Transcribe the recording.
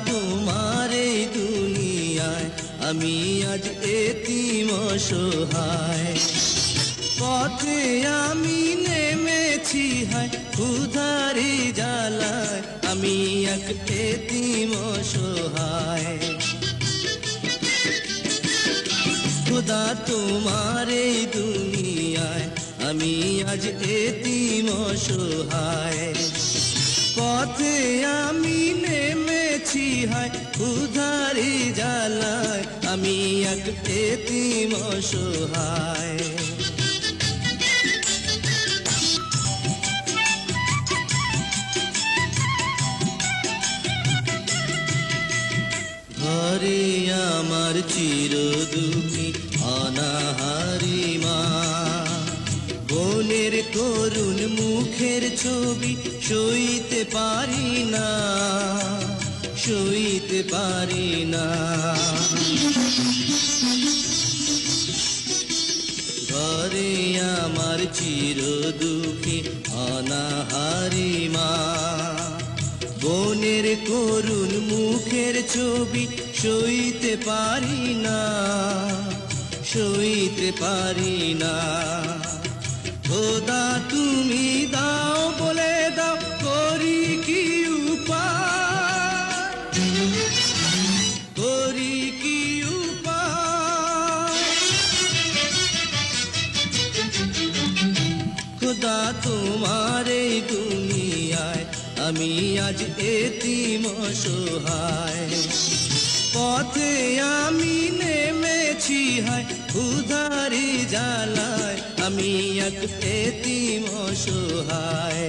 তোমার এই দুনিয়ায় আমি আজ এতিম অসহায়। পথে আমি নেমেছি হায় ক্ষুধারি জ্বালায়, আমি এক এতিম অসহায়। খোদা তোমার এই দুনিয়ায় আমি আজ এতিম অসহায়। পথে আমি নেমেছি হায় ক্ষুধারি জ্বালায়, আমি এক এতিম অসহায়। ঘরে আমার চির দুঃখী অনাহারি মা, বোনের করুণ মুখের ছবি সইতে পারি না, সইতে পারি না। ঘরে আমার চির দুঃখী অনাহারি মা, বোনের করুণ মুখের ছবি সইতে পারি না, সইতে পারি না। খোদা তুমি দাও বলে দাও করি কি উপায়, করি কি উপায়। খোদা তোমার এই দুনিয়ায় আমি আজ এতিম অসহায়। পথে আমি নেমেছি হায় ক্ষুধারি জ্বালায়, আমি এক এতিম অসহায়।